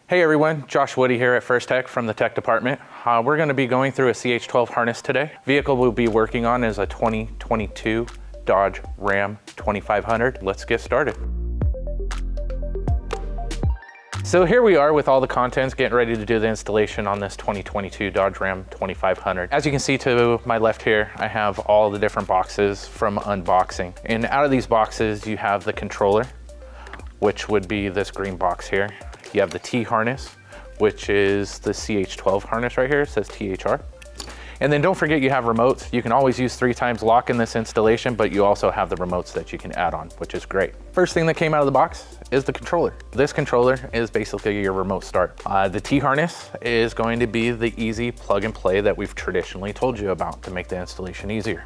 Hey everyone, Josh Woodie here at Firstech from the tech department. We're going to be going through a CH12 harness today. Vehicle we'll be working on is a 2022 Dodge Ram 2500. Let's get started. So here we are with all the contents, getting ready to do the installation on this 2022 Dodge Ram 2500. As you can see to my left here, I have all the different boxes from unboxing. And out of these boxes, you have the controller, which would be this green box here. You have the T harness, which is the CH12 harness right here. It says THR. And then don't forget you have remotes. You can always use 3x lock in this installation, but you also have the remotes that you can add on, which is great. First thing that came out of the box is the controller. This controller is basically your remote start. The T harness is going to be the easy plug and play that we've traditionally told you about to make the installation easier.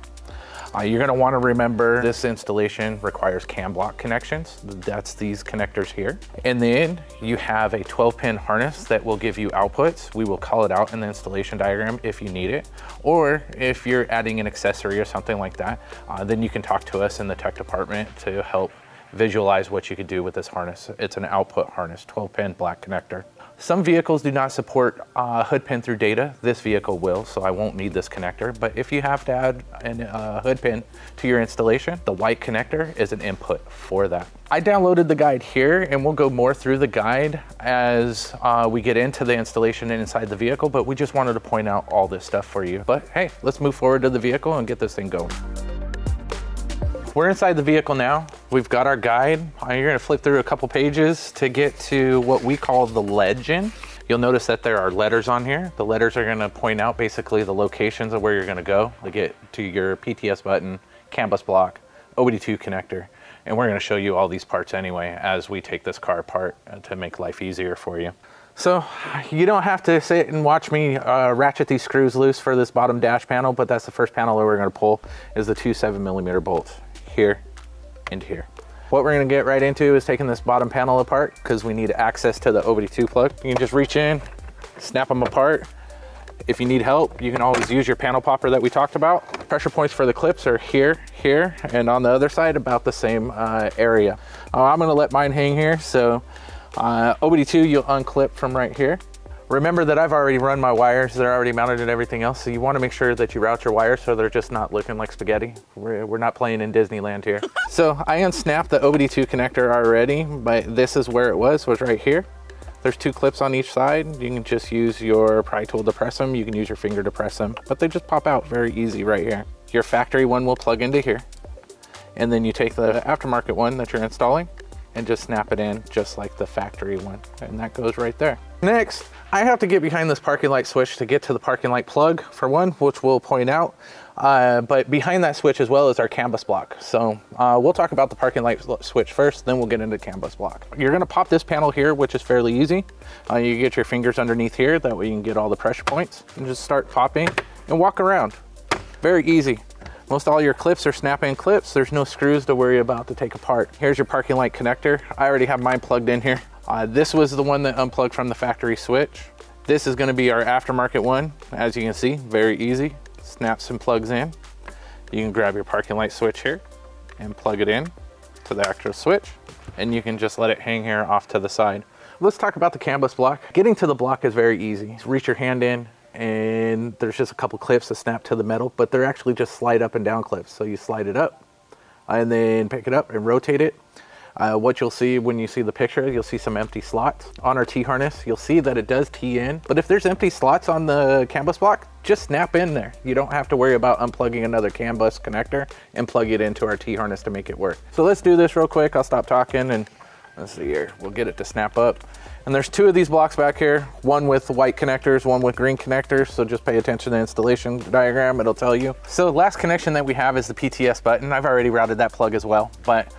You're going to want to remember this installation requires cam block connections. That's these connectors here. And then you have a 12-pin harness that will give you outputs. We will call it out in the installation diagram if you need it. Or if you're adding an accessory or something like that, then you can talk to us in the tech department to help visualize what you could do with this harness. It's an output harness, 12-pin black connector. Some vehicles do not support hood pin through data. This vehicle will, so I won't need this connector. But if you have to add a hood pin to your installation, the white connector is an input for that. I downloaded the guide here, and we'll go more through the guide as we get into the installation inside the vehicle, but we just wanted to point out all this stuff for you. But hey, let's move forward to the vehicle and get this thing going. We're inside the vehicle now. We've got our guide. You're gonna flip through a couple pages to get to what we call the legend. You'll notice that there are letters on here. The letters are gonna point out basically the locations of where you're gonna go to get to your PTS button, CAN bus block, OBD2 connector. And we're gonna show you all these parts anyway as we take this car apart to make life easier for you. So you don't have to sit and watch me ratchet these screws loose for this bottom dash panel, but that's the first panel that we're gonna pull is the two 7mm bolts. Here and here. What we're gonna get right into is taking this bottom panel apart because we need access to the OBD2 plug. You can just reach in, snap them apart. If you need help, you can always use your panel popper that we talked about. Pressure points for the clips are here, here, and on the other side about the same area. I'm gonna let mine hang here, so OBD2 you'll unclip from right here. Remember that I've already run my wires. They're already mounted and everything else. So you want to make sure that you route your wires so they're just not looking like spaghetti. We're not playing in Disneyland here. So I unsnapped the OBD2 connector already, but this is where it was right here. There's two clips on each side. You can just use your pry tool to press them. You can use your finger to press them, but they just pop out very easy right here. Your factory one will plug into here. And then you take the aftermarket one that you're installing and just snap it in just like the factory one. And that goes right there. Next, I have to get behind this parking light switch to get to the parking light plug for one, which we'll point out. But behind that switch as well is our CAN bus block. So we'll talk about the parking light switch first, then we'll get into CAN bus block. You're gonna pop this panel here, which is fairly easy. You get your fingers underneath here, that way you can get all the pressure points. And just start popping and walk around. Very easy. Most all your clips are snap-in clips. There's no screws to worry about to take apart. Here's your parking light connector. I already have mine plugged in here. This was the one that unplugged from the factory switch. This is gonna be our aftermarket one. As you can see, very easy. Snaps and plugs in. You can grab your parking light switch here and plug it in to the actual switch. And you can just let it hang here off to the side. Let's talk about the CAN bus block. Getting to the block is very easy. Reach your hand in, and there's just a couple clips that snap to the metal, but they're actually just slide up and down clips. So you slide it up and then pick it up and rotate it. What you'll see when you see the picture, you'll see some empty slots. On our T harness, you'll see that it does T in, but if there's empty slots on the CAN bus block, just snap in there. You don't have to worry about unplugging another CAN bus connector and plug it into our T harness to make it work. So let's do this real quick. I'll stop talking and let's see here. We'll get it to snap up. And there's two of these blocks back here, one with white connectors, one with green connectors. So just pay attention to the installation diagram, it'll tell you. So last connection that we have is the PTS button. I've already routed that plug as well, but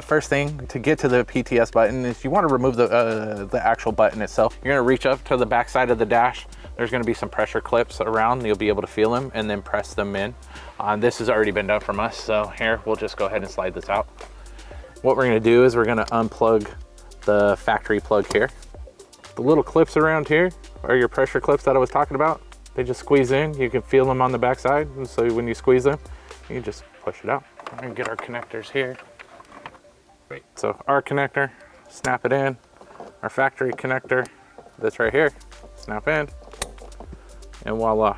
first thing to get to the PTS button is you want to remove the actual button itself. You're going to reach up to the back side of the dash. There's going to be some pressure clips around. You'll be able to feel them and then press them in. This has already been done from us. So here, we'll just go ahead and slide this out. What we're going to do is we're going to unplug the factory plug here. The little clips around here are your pressure clips that I was talking about. They just squeeze in. You can feel them on the back side. And so when you squeeze them, you just push it out. We're going to get our connectors here. So our connector, snap it in. Our factory connector, this right here, snap in, and voila.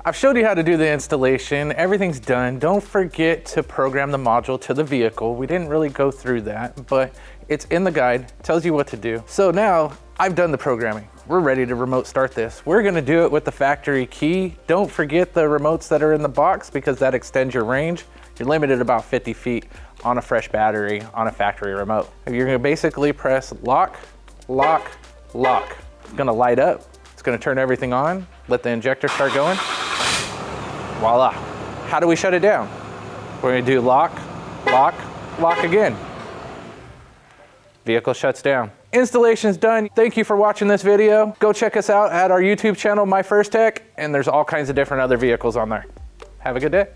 I've showed you how to do the installation. Everything's done. Don't forget to program the module to the vehicle. We didn't really go through that, but it's in the guide, tells you what to do. So now I've done the programming. We're ready to remote start this. We're gonna do it with the factory key. Don't forget the remotes that are in the box because that extends your range. You're limited about 50 feet on a fresh battery on a factory remote. You're gonna basically press lock, lock, lock. It's gonna light up. It's gonna turn everything on. Let the injector start going. Voila. How do we shut it down? We're gonna do lock, lock, lock again. Vehicle shuts down. Installation's done. Thank you for watching this video. Go check us out at our YouTube channel, My Firstech, and there's all kinds of different other vehicles on there. Have a good day.